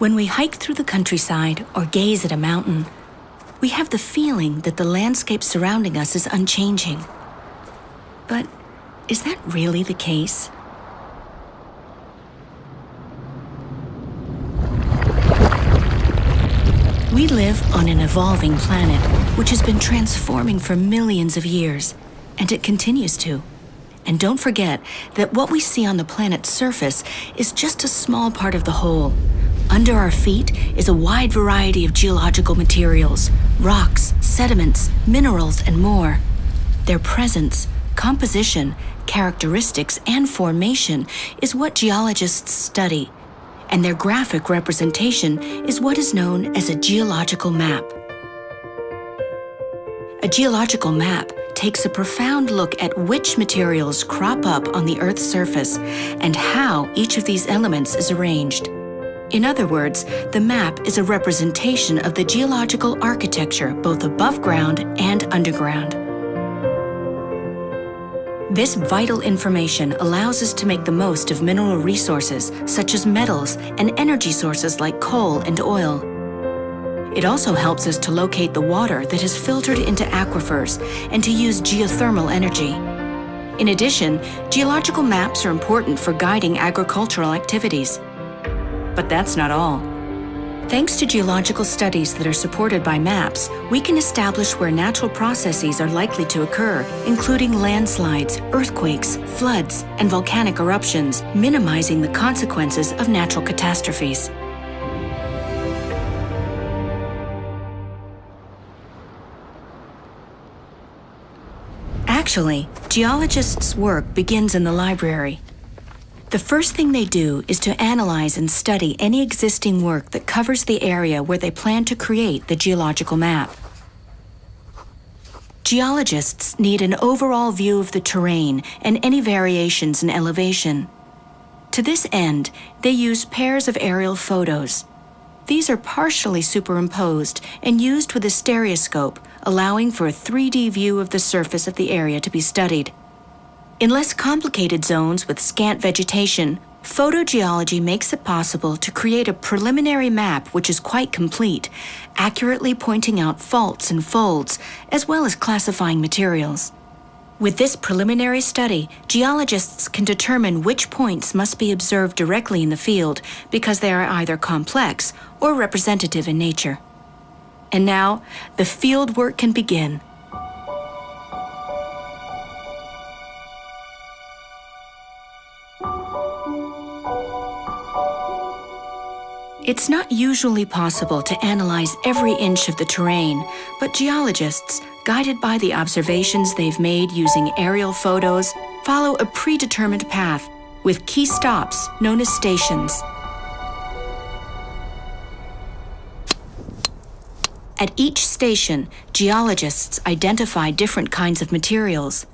When we hike through the countryside or gaze at a mountain, we have the feeling that the landscape surrounding us is unchanging. But is that really the case? We live on an evolving planet which has been transforming for millions of years, and it continues to. And don't forget that what we see on the planet's surface is just a small part of the whole. Under our feet is a wide variety of geological materials, rocks, sediments, minerals, and more. Their presence, composition, characteristics, and formation is what geologists study, and their graphic representation is what is known as a geological map. A geological map takes a profound look at which materials crop up on the Earth's surface and how each of these elements is arranged. In other words, the map is a representation of the geological architecture both above ground and underground. This vital information allows us to make the most of mineral resources such as metals and energy sources like coal and oil. It also helps us to locate the water that has filtered into aquifers and to use geothermal energy. In addition, geological maps are important for guiding agricultural activities. But that's not all. Thanks to geological studies that are supported by maps, we can establish where natural processes are likely to occur, including landslides, earthquakes, floods, and volcanic eruptions, minimizing the consequences of natural catastrophes. Actually, geologists' work begins in the library. The first thing they do is to analyze and study any existing work that covers the area where they plan to create the geological map. Geologists need an overall view of the terrain and any variations in elevation. To this end, they use pairs of aerial photos. These are partially superimposed and used with a stereoscope, allowing for a 3D view of the surface of the area to be studied. In less complicated zones with scant vegetation, photogeology makes it possible to create a preliminary map which is quite complete, accurately pointing out faults and folds, as well as classifying materials. With this preliminary study, geologists can determine which points must be observed directly in the field because they are either complex or representative in nature. And now, the field work can begin. It's not usually possible to analyze every inch of the terrain, but geologists, guided by the observations they've made using aerial photos, follow a predetermined path with key stops known as stations. At each station, geologists identify different kinds of materials.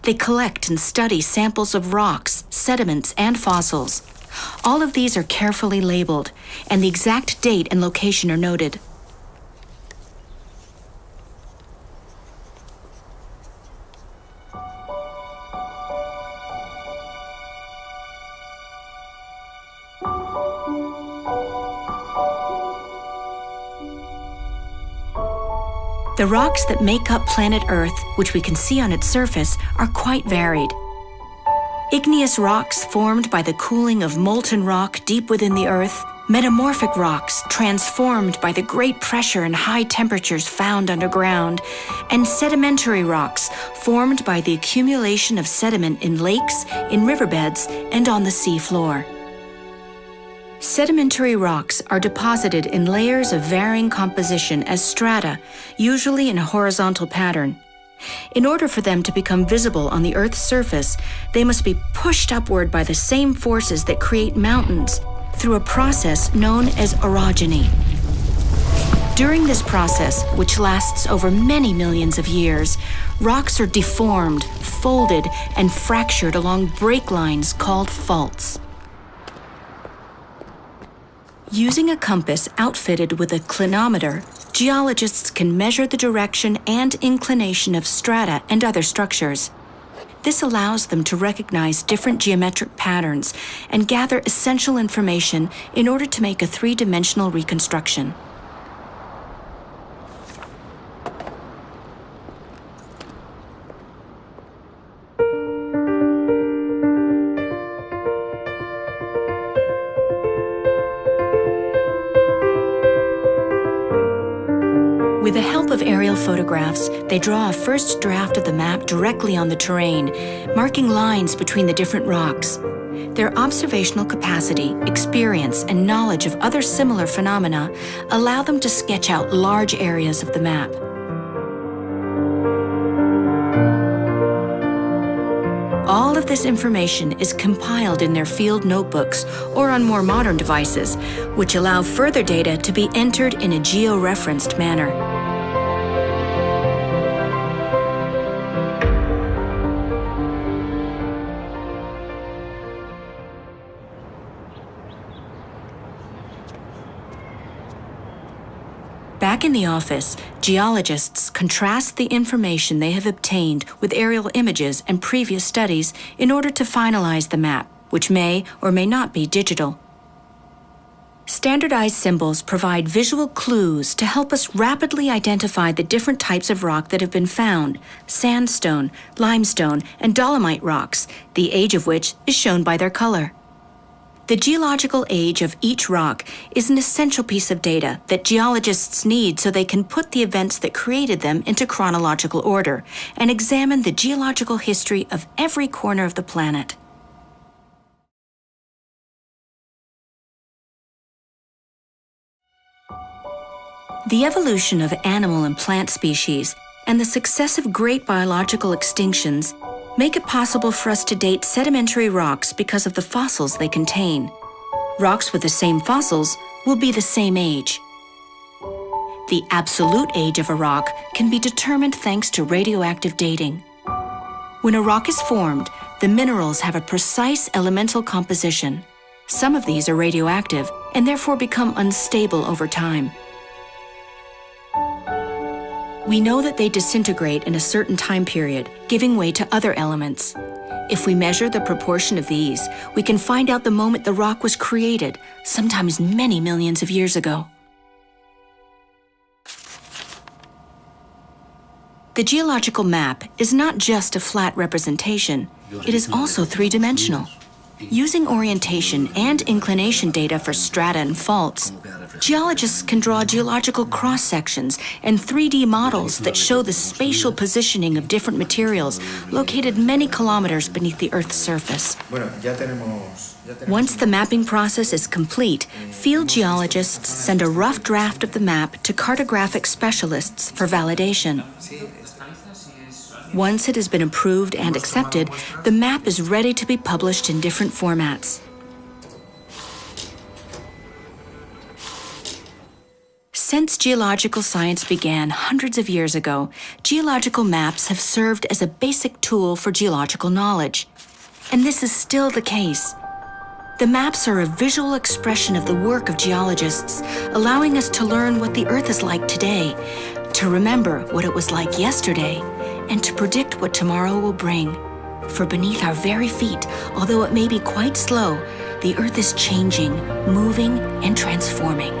They collect and study samples of rocks, sediments, and fossils. All of these are carefully labeled, and the exact date and location are noted. The rocks that make up planet Earth, which we can see on its surface, are quite varied. Igneous rocks formed by the cooling of molten rock deep within the Earth, metamorphic rocks transformed by the great pressure and high temperatures found underground, and sedimentary rocks formed by the accumulation of sediment in lakes, in riverbeds, and on the sea floor. Sedimentary rocks are deposited in layers of varying composition as strata, usually in a horizontal pattern. In order for them to become visible on the Earth's surface, they must be pushed upward by the same forces that create mountains through a process known as orogeny. During this process, which lasts over many millions of years, rocks are deformed, folded, and fractured along break lines called faults. Using a compass outfitted with a clinometer, geologists can measure the direction and inclination of strata and other structures. This allows them to recognize different geometric patterns and gather essential information in order to make a three-dimensional reconstruction. With the help of aerial photographs, they draw a first draft of the map directly on the terrain, marking lines between the different rocks. Their observational capacity, experience, and knowledge of other similar phenomena allow them to sketch out large areas of the map. All of this information is compiled in their field notebooks or on more modern devices, which allow further data to be entered in a geo-referenced manner. Back in the office, geologists contrast the information they have obtained with aerial images and previous studies in order to finalize the map, which may or may not be digital. Standardized symbols provide visual clues to help us rapidly identify the different types of rock that have been found: sandstone, limestone, and dolomite rocks, the age of which is shown by their color. The geological age of each rock is an essential piece of data that geologists need so they can put the events that created them into chronological order and examine the geological history of every corner of the planet. The evolution of animal and plant species and the successive great biological extinctions make it possible for us to date sedimentary rocks because of the fossils they contain. Rocks with the same fossils will be the same age. The absolute age of a rock can be determined thanks to radioactive dating. When a rock is formed, the minerals have a precise elemental composition. Some of these are radioactive and therefore become unstable over time. We know that they disintegrate in a certain time period, giving way to other elements. If we measure the proportion of these, we can find out the moment the rock was created, sometimes many millions of years ago. The geological map is not just a flat representation, it is also three-dimensional. Using orientation and inclination data for strata and faults, geologists can draw geological cross-sections and 3D models that show the spatial positioning of different materials located many kilometers beneath the Earth's surface. Once the mapping process is complete, field geologists send a rough draft of the map to cartographic specialists for validation. Once it has been approved and accepted, the map is ready to be published in different formats. Since geological science began hundreds of years ago, geological maps have served as a basic tool for geological knowledge. And this is still the case. The maps are a visual expression of the work of geologists, allowing us to learn what the Earth is like today, to remember what it was like yesterday, and to predict what tomorrow will bring. For beneath our very feet, although it may be quite slow, the Earth is changing, moving, and transforming.